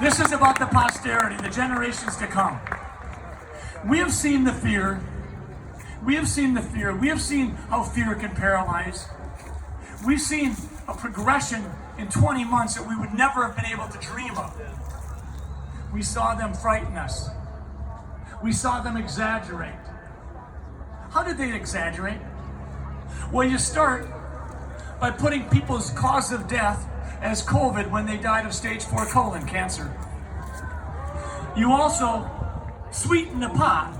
This is about the posterity, the generations to come. We have seen the fear. We have seen the fear. We have seen how fear can paralyze. We've seen a progression in 20 months that we would never have been able to dream of. We saw them frighten us. We saw them exaggerate. How did they exaggerate? Well, you start by putting people's cause of death as COVID when they died of stage 4 colon cancer. You also sweeten the pot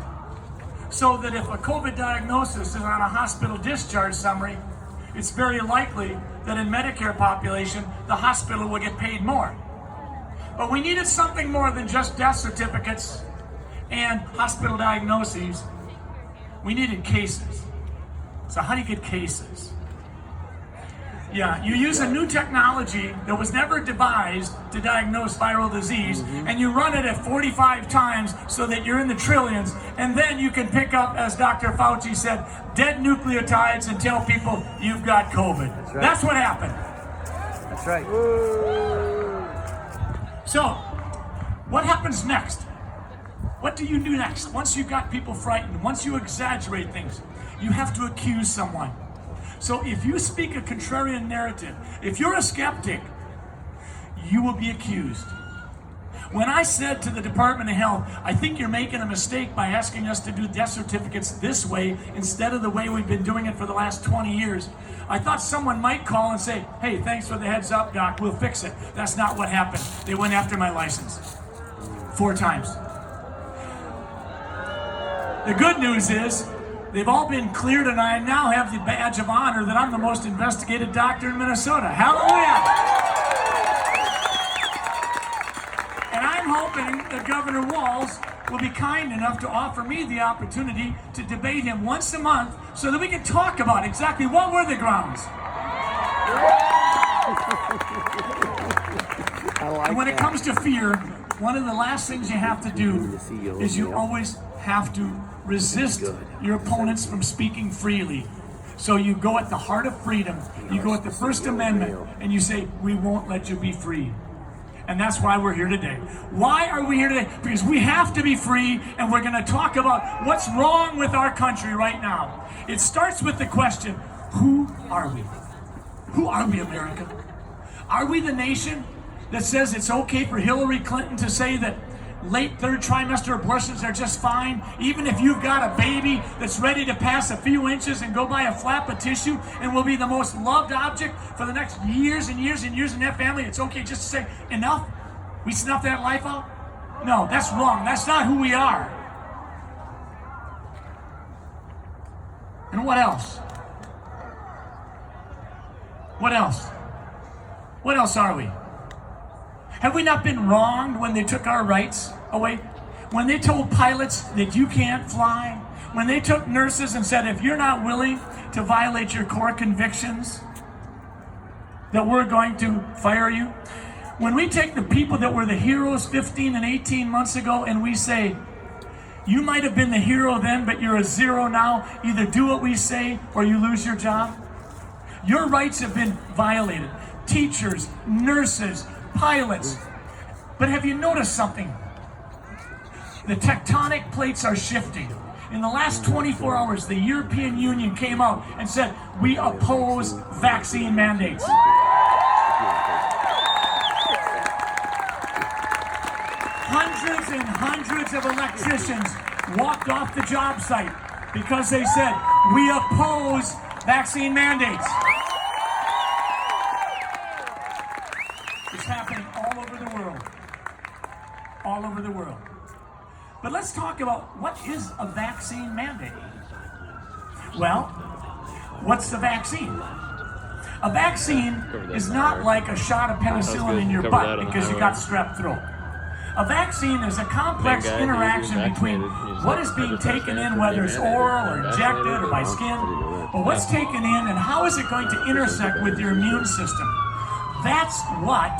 so that if a COVID diagnosis is on a hospital discharge summary, it's very likely that in Medicare population, the hospital will get paid more. But we needed something more than just death certificates and hospital diagnoses. We needed cases. So how do you get cases? Yeah, you use a new technology that was never devised to diagnose viral disease, and you run it at 45 times so that you're in the trillions, and then you can pick up, as Dr. Fauci said, dead nucleotides and tell people you've got COVID. That's right. That's what happened. That's right. So, what happens next? What do you do next? Once you've got people frightened, once you exaggerate things, you have to accuse someone. So if you speak a contrarian narrative, if you're a skeptic, you will be accused. When I said to the Department of Health, I think you're making a mistake by asking us to do death certificates this way instead of the way we've been doing it for the last 20 years, I thought someone might call and say, hey, thanks for the heads up, Doc, we'll fix it. That's not what happened. They went after my license 4 times. The good news is, they've all been cleared, and I now have the badge of honor that I'm the most investigated doctor in Minnesota. Hallelujah! And I'm hoping that Governor Walz will be kind enough to offer me the opportunity to debate him once a month so that we can talk about exactly what were the grounds. And when it comes to fear, one of the last things you have to do is you always have to resist your opponents from speaking freely. So you go at the heart of freedom, you go at the First Amendment, and you say, we won't let you be free. And that's why we're here today. Why are we here today? Because we have to be free, and we're going to talk about what's wrong with our country right now. It starts with the question, who are we? Who are we, America? Are we the nation that says it's okay for Hillary Clinton to say that late 3rd trimester abortions are just fine, even if you've got a baby that's ready to pass a few inches and go by a flap of tissue and will be the most loved object for the next years and years and years in that family? It's okay just to say, enough? We snuff that life out? No, that's wrong. That's not who we are. And what else? What else? What else are we? Have we not been wronged when they took our rights away? When they told pilots that you can't fly? When they took nurses and said, if you're not willing to violate your core convictions, that we're going to fire you? When we take the people that were the heroes 15 and 18 months ago and we say, you might have been the hero then, but you're a zero now. Either do what we say or you lose your job. Your rights have been violated. Teachers, nurses, pilots. But have you noticed something? The tectonic plates are shifting. In the last 24 hours, the European Union came out and said, we oppose vaccine mandates. Hundreds and hundreds of electricians walked off the job site because they said, we oppose vaccine mandates. It's happening all over the world. All over the world. But let's talk about what is a vaccine mandate. Well, what's a vaccine? A vaccine is not like a shot of penicillin in your butt because you got strep throat. A vaccine is a complex interaction between what is being taken in, whether it's oral or injected or by skin, or what's taken in and how is it going to intersect with your immune system. That's what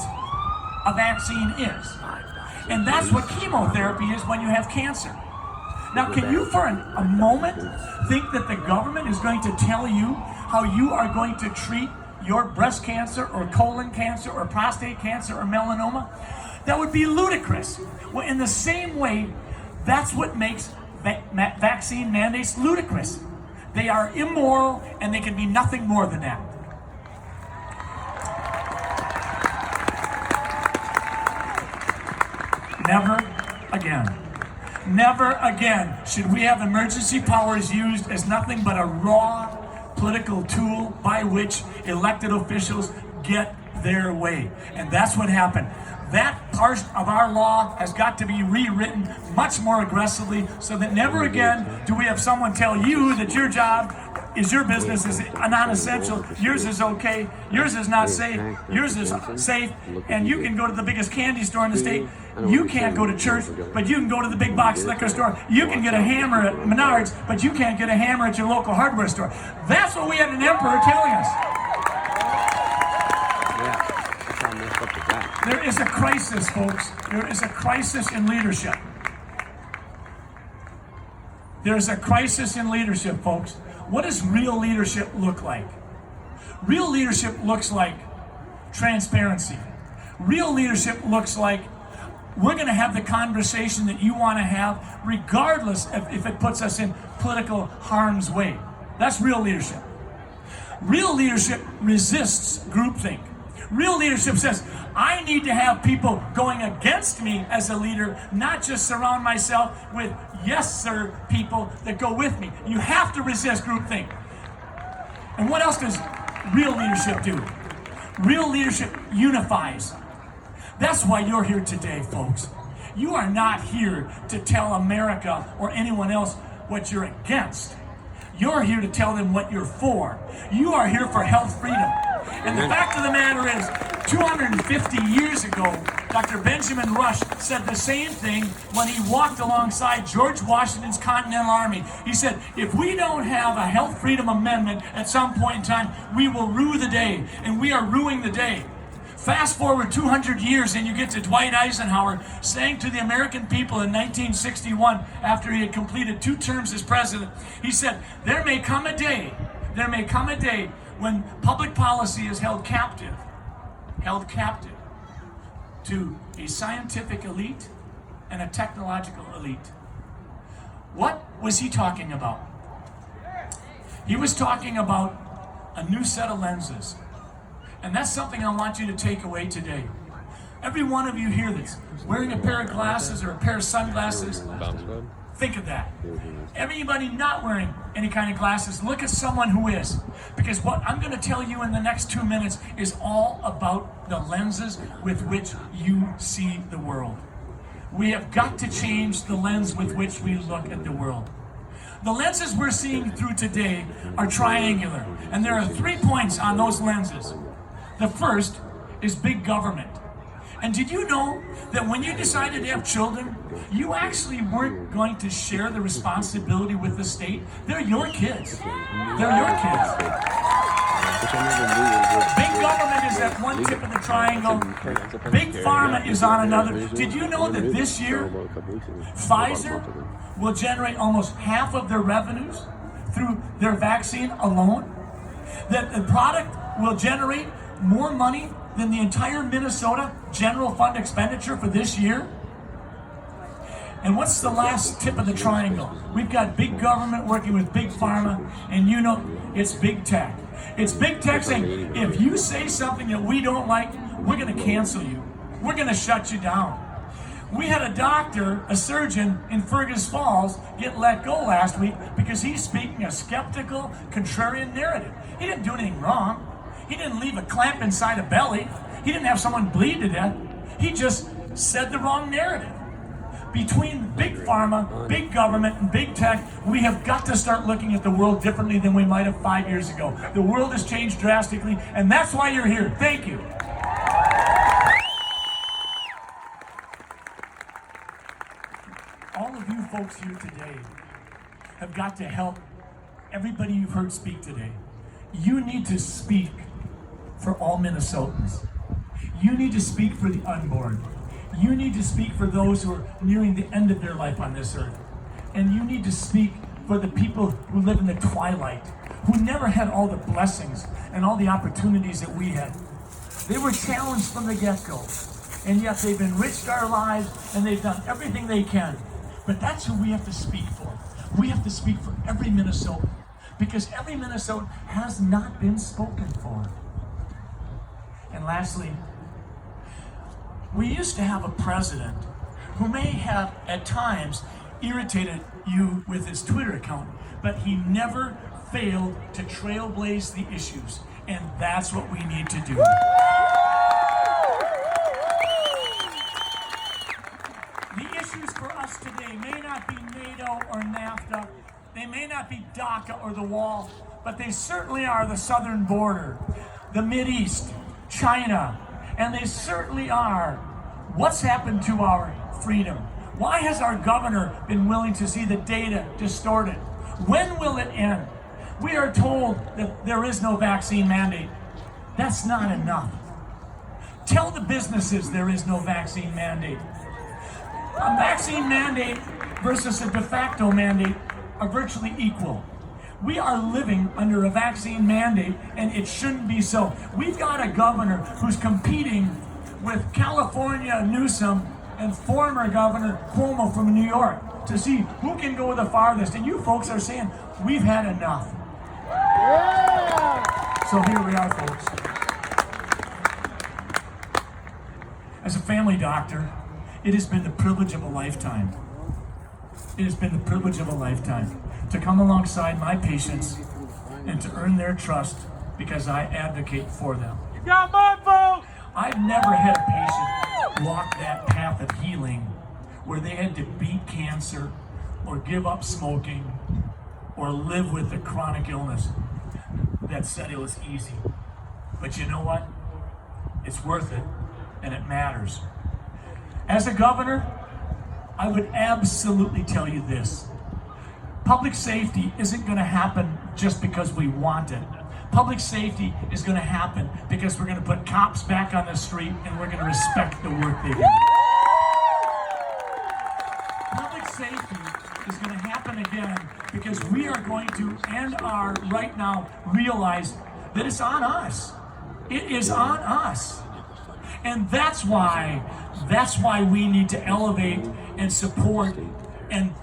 a vaccine is. And that's what chemotherapy is when you have cancer. Now, can you for a moment think that the government is going to tell you how you are going to treat your breast cancer or colon cancer or prostate cancer or melanoma? That would be ludicrous. Well, in the same way, that's what makes vaccine mandates ludicrous. They are immoral, and they can be nothing more than that. Never again. Never again should we have emergency powers used as nothing but a raw political tool by which elected officials get their way. And that's what happened. That part of our law has got to be rewritten much more aggressively so that never again do we have someone tell you that your job is your business is non-essential, yours is okay, yours is not safe, yours is safe, and you can go to the biggest candy store in the state. You can't go to church, but you can go to the big box liquor store. You can get a hammer at Menards, but you can't get a hammer at your local hardware store. That's what we had an emperor telling us. There is a crisis, folks. There is a crisis in leadership. There's a crisis in leadership, folks. What does real leadership look like? Real leadership looks like transparency. Real leadership looks like we're going to have the conversation that you want to have, regardless of if it puts us in political harm's way. That's real leadership. Real leadership resists groupthink. Real leadership says, I need to have people going against me as a leader, not just surround myself with yes sir people that go with me. You have to resist groupthink. And what else does real leadership do? Real leadership unifies. That's why you're here today, folks. You are not here to tell America or anyone else what you're against. You're here to tell them what you're for. You are here for health freedom. And the fact of the matter is, 250 years ago, Dr. Benjamin Rush said the same thing when he walked alongside George Washington's Continental Army. He said, if we don't have a health freedom amendment at some point in time, we will rue the day. And we are ruining the day. Fast forward 200 years and you get to Dwight Eisenhower saying to the American people in 1961, after he had completed 2 terms as president, he said, there may come a day when public policy is held captive to a scientific elite and a technological elite. What was he talking about? He was talking about a new set of lenses. And that's something I want you to take away today. Every one of you here that's wearing a pair of glasses or a pair of sunglasses, think of that. Everybody not wearing any kind of glasses, look at someone who is. Because what I'm going to tell you in the next 2 minutes is all about the lenses with which you see the world. We have got to change the lens with which we look at the world. The lenses we're seeing through today are triangular, and there are 3 points on those lenses. The first is big government. And did you know that when you decided to have children, you actually weren't going to share the responsibility with the state? They're your kids. They're your kids. Big government is at one tip of the triangle. Big Pharma is on another. Did you know that this year, Pfizer will generate almost half of their revenues through their vaccine alone? That the product will generate more money than the entire Minnesota general fund expenditure for this year? And what's the last tip of the triangle? We've got big government working with big pharma, and you know, it's big tech. It's big tech saying, if you say something that we don't like, we're going to cancel you. We're going to shut you down. We had a doctor, a surgeon in Fergus Falls, get let go last week because he's speaking a skeptical, contrarian narrative. He didn't do anything wrong. He didn't leave a clamp inside a belly. He didn't have someone bleed to death. He just said the wrong narrative. Between big pharma, big government, and big tech, we have got to start looking at the world differently than we might have 5 years ago. The world has changed drastically, and that's why you're here. Thank you. All of you folks here today have got to help everybody you've heard speak today. You need to speak for all Minnesotans. You need to speak for the unborn. You need to speak for those who are nearing the end of their life on this earth. And you need to speak for the people who live in the twilight, who never had all the blessings and all the opportunities that we had. They were challenged from the get-go. and yet they've enriched our lives and they've done everything they can. But that's who we have to speak for. We have to speak for every Minnesotan, because every Minnesotan has not been spoken for. And lastly, we used to have a president who may have at times irritated you with his Twitter account, but he never failed to trailblaze the issues, and that's what we need to do. The issues for us today may not be NATO or NAFTA, they may not be DACA or the wall, but they certainly are the southern border, the Mideast, China, and they certainly are what's happened to our freedom. Why has our governor been willing to see the data distorted? When will it end? We are told that there is no vaccine mandate. That's not enough. Tell the businesses there is no vaccine mandate. A vaccine mandate versus a de facto mandate are virtually equal. We are living under a vaccine mandate, and it shouldn't be so. We've got a governor who's competing with California Newsom and former Governor Cuomo from New York to see who can go the farthest. And you folks are saying, we've had enough. Yeah. So here we are, folks. As a family doctor, it has been the privilege of a lifetime. It has been the privilege of a lifetime to come alongside my patients and to earn their trust because I advocate for them. You got my vote! I've never had a patient walk that path of healing where they had to beat cancer or give up smoking or live with a chronic illness that said it was easy. But you know what? It's worth it, and it matters. As a governor, I would absolutely tell you this. Public safety isn't going to happen just because we want it. Public safety is going to happen because we're going to put cops back on the street and we're going to respect the work they do. Public safety is going to happen again because we are going to, and are right now, realize that it's on us. It is on us. And that's why we need to elevate and support and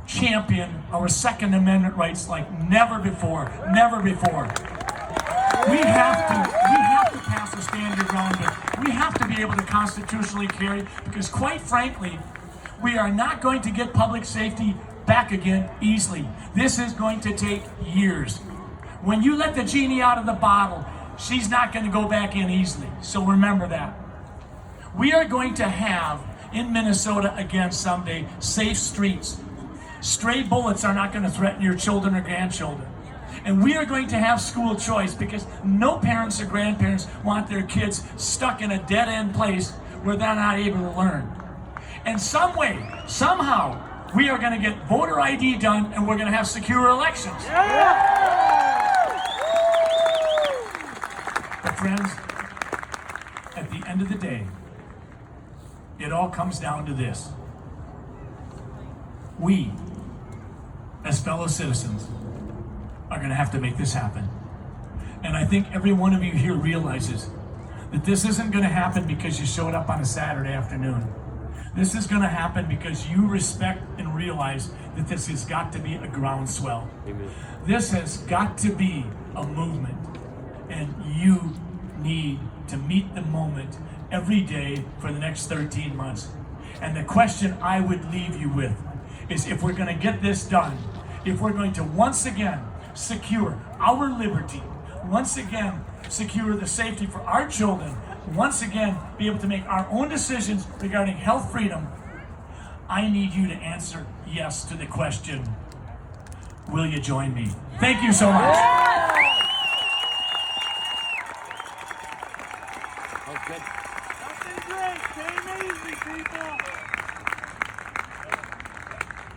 champion our Second Amendment rights like never before, never before. We have to pass a stand your ground, but we have to be able to constitutionally carry, because quite frankly, we are not going to get public safety back again easily. This is going to take years. When you let the genie out of the bottle, she's not going to go back in easily. So remember that. We are going to have in Minnesota again someday safe streets. Stray bullets are not going to threaten your children or grandchildren. And we are going to have school choice, because no parents or grandparents want their kids stuck in a dead-end place where they're not able to learn. And some way, somehow, we are going to get voter ID done and we're going to have secure elections. Yeah. But friends, at the end of the day, it all comes down to this. We, as fellow citizens, are going to have to make this happen. And I think every one of you here realizes that this isn't going to happen because you showed up on a Saturday afternoon. This is going to happen because you respect and realize that this has got to be a groundswell. Amen. This has got to be a movement. And you need to meet the moment every day for the next 13 months. And the question I would leave you with is, if we're going to get this done, if we're going to once again secure our liberty, once again secure the safety for our children, once again be able to make our own decisions regarding health freedom, I need you to answer yes to the question, will you join me? Thank you so much.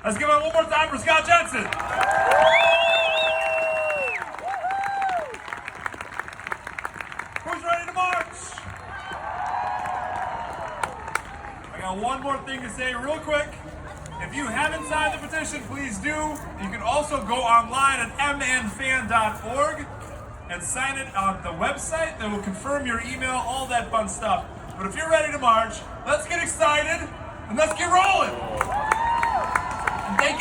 Let's give it one more time for Scott Jenson. Who's ready to march? I got one more thing to say real quick. If you haven't signed the petition, please do. You can also go online at mnfan.org and sign it on the website that will confirm your email, all that fun stuff. But if you're ready to march, let's get excited and let's get rolling.